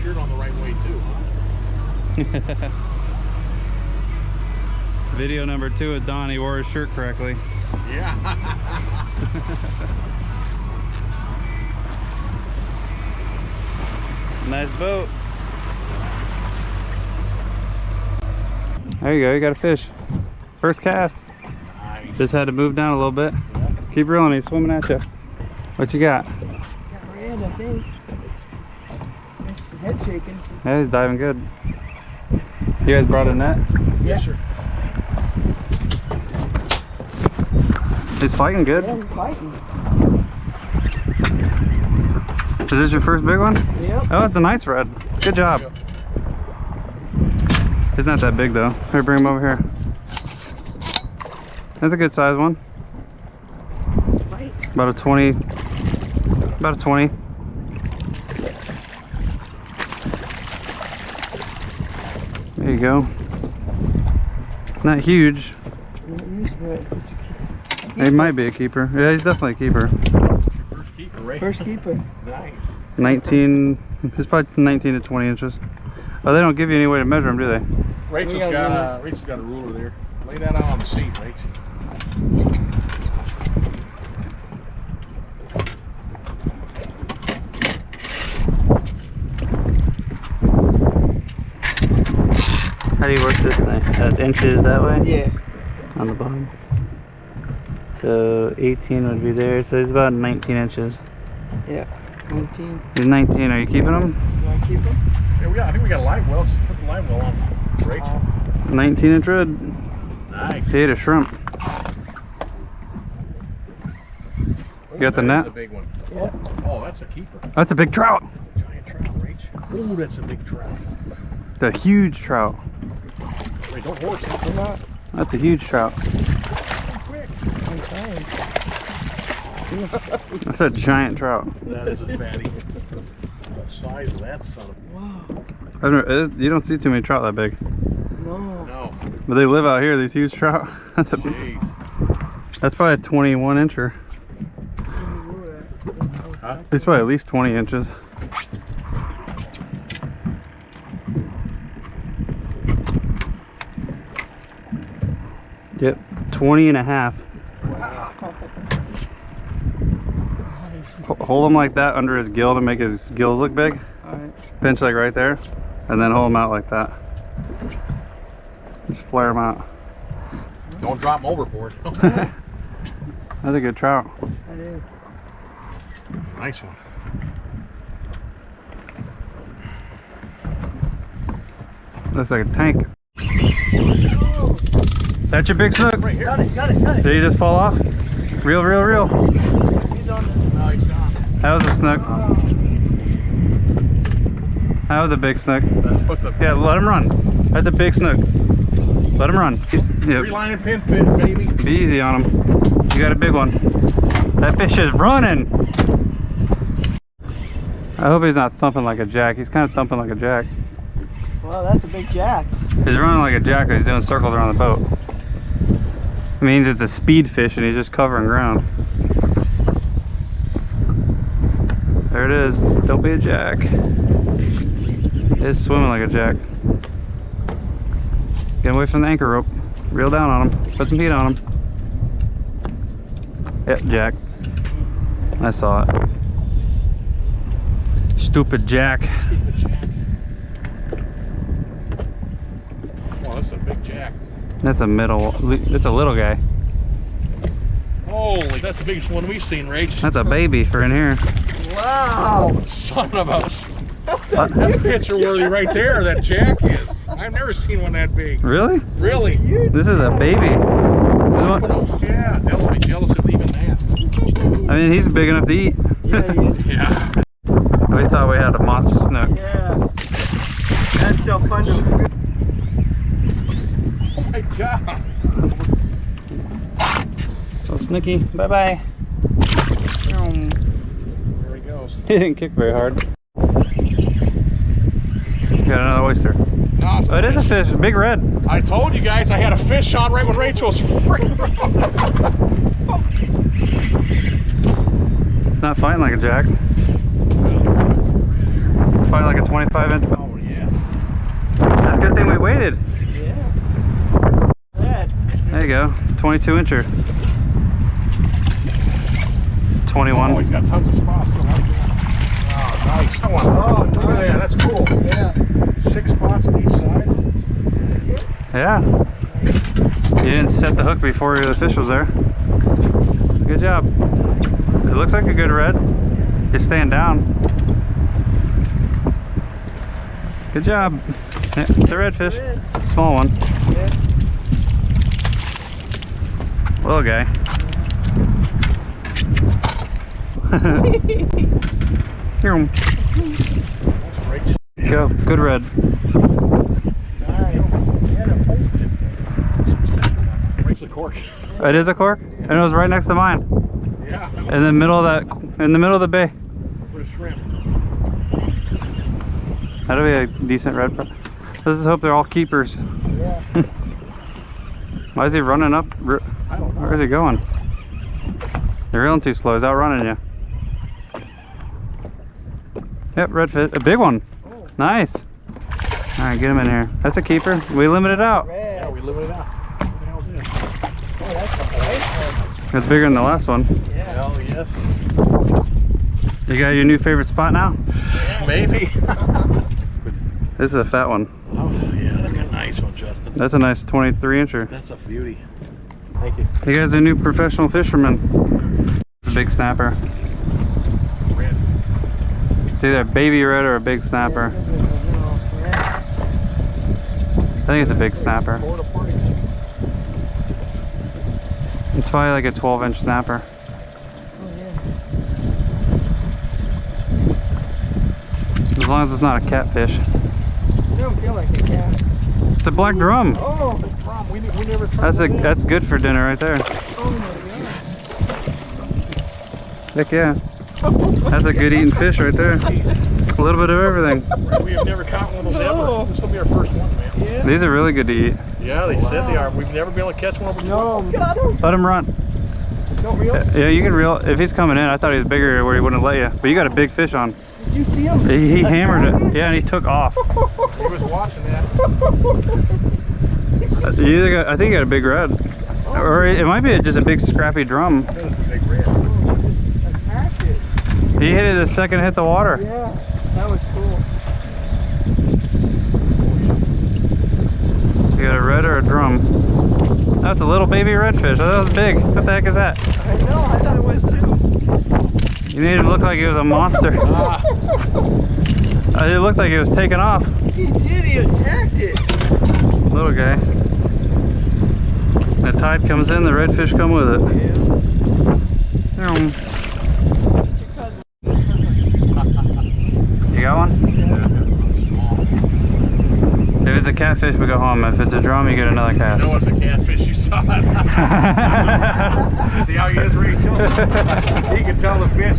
shirt on the right way too, huh? Video number 2 of Donnie wore his shirt correctly. Yeah. Nice boat. There you go, you got a fish. First cast. Nice. Just had to move down a little bit. Yeah. Keep reeling, he's swimming at you. What you got? Got red, I think. His head shaking. Yeah, he's diving good. You guys brought a net? Yes, sir. He's fighting good. Yeah, he's fighting. Is this your first big one? Yep. Oh, it's a nice red. Good job. He's not that big though. Here, bring him over here. That's a good size one. Fight. About a 20. About a 20. There you go. Not huge. He might be a keeper. Yeah, he's definitely a keeper. First keeper, right? First keeper. Nice. 19. He's probably 19 to 20 inches. Oh, they don't give you any way to measure them, do they? Rachel's got a ruler there. Lay that out on the seat, Rachel. How do you work this thing? That's inches that way? Yeah. On the bottom. So 18 would be there. So he's about 19 inches. Yeah. 19. He's 19. Are you keeping him? You want to keep him? Yeah, I think we got a live well. Just put the live well on, Rachel. 19 inch red. Nice. He ate a shrimp. You got the net? That's a big one. Yeah. Oh, that's a keeper. That's a big trout. Giant trout, Rachel. Ooh, that's a big trout. The huge trout. Wait, don't horse it. We're not. That's a huge trout. Quick. I'm trying. That's a giant trout. That is a fatty. The size of that son of Wow. You don't see too many trout that big. No. No. But they live out here, these huge trout. Jeez. That's probably a 21 incher. Huh? It's probably at least 20 inches. Yep, 20 and a half. Wow. Hold him like that under his gill to make his gills look big. Alright. Pinch like right there, and then hold him out like that. Just flare him out. Don't drop him overboard. That's a good trout. That is. Nice one. Looks like a tank. That's your big snook? Right here. Got it, got it, got it. Did he just fall off? Reel, reel, reel. He's on this. No, he's gone. That was a snook. That was a big snook. What's up? Yeah, let him run. That's a big snook. Let him run. Yep. Three-line and pin fish, baby. Be easy on him. You got a big one. That fish is running. I hope he's not thumping like a jack. He's kind of thumping like a jack. Wow, that's a big jack. He's running like a jack, but he's doing circles around the boat. It means it's a speed fish and he's just covering ground. There it is. Don't be a jack. It's swimming like a jack. Get away from the anchor rope. Reel down on him. Put some heat on him. Yep, jack. I saw it. Stupid jack. Oh, that's a big jack. That's a it's a little guy. Holy, that's the biggest one we've seen, Rach. That's a baby for in here. Wow. Son of a... That's picture worthy right there, that jack is. I've never seen one that big. Really? Really? This is a baby. Yeah, they'll be jealous of even that. I mean, he's big enough to eat. Yeah, he is. Yeah. We thought we had a monster snook. Yeah. That's so fun to... Oh my God. So Snooky, bye-bye. There he goes. He didn't kick very hard. Got another oyster. Oh, it is a fish, a big red. I told you guys I had a fish on right when Rachel was freaking. It's not fighting like a jack. probably like a 25 inch. Oh, yes. That's a good thing we waited. Yeah. Red. There you go. 22 incher. 21. Oh, he's got tons of spots. Oh, nice. Oh, look at that. That's cool. Yeah. 6 spots on each side. Yeah. You didn't set the hook before the fish was there. Good job. It looks like a good red. You're staying down. Good job. Yeah, it's a redfish. Small one. Little guy. Here. Go. Good red. Nice. Where's the cork? It is a cork, and it was right next to mine. Yeah. In the middle of that, in the middle of the bay. For the shrimp. That'll be a decent red. Let's just hope they're all keepers. Yeah. Why is he running up? I don't know. Where is he going? You're reeling too slow. He's outrunning you. Yep, redfish. A big one. Oh. Nice. All right, get him in here. That's a keeper. We limited out. Red. Yeah, we limited out. What the hell is this? Oh, that's a nice one. It's bigger than the last one. Yeah. Hell yes. You got your new favorite spot now? Maybe. This is a fat one. Oh, yeah, look at a nice one, Justin. That's a nice 23 incher. That's a beauty. Thank you. You guys are new professional fishermen. A big snapper. Red. It's either a baby red or a big snapper. I think it's a big snapper. It's probably like a 12-inch snapper. Oh, yeah. As long as it's not a catfish. You don't feel like a cat. It's a black drum. Oh, We never tried That's good for dinner right there. oh my Heck yeah. That's a good eating fish right there. A little bit of everything. We have never caught one of those No. ever. This will be our first one, man. God. Yeah. These are really good to eat. Yeah, they said they are. We've never been able to catch one over No, got him. Let him run. Don't reel. Yeah, you can reel. If he's coming in, I thought he was bigger where he wouldn't let you. But you got a big fish on. Did you see him? He hammered it. Yeah, and he took off. He was watching that. You either got, I think you got a big red. Or it might be just a big scrappy drum. That was a big red. Attacked it. He hit it the second it hit the water. Yeah, that was cool. You got a red or a drum? That's a little baby redfish. Oh, that was big. What the heck is that? I know, I thought it was too. You made him look like he was a monster. It looked like he was taking off. He did, he attacked it. Little guy. The tide comes in, the redfish come with it. Yeah. You got one? Yeah, that's so small. If it's a catfish, we go home. If it's a drum, you get another cast. You know it's a catfish, you saw it. See how he is, Rachel? He can tell the fish.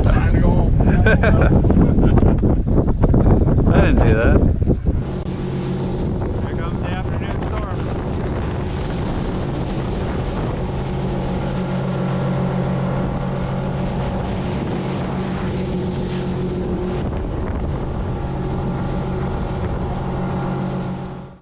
Time to go home.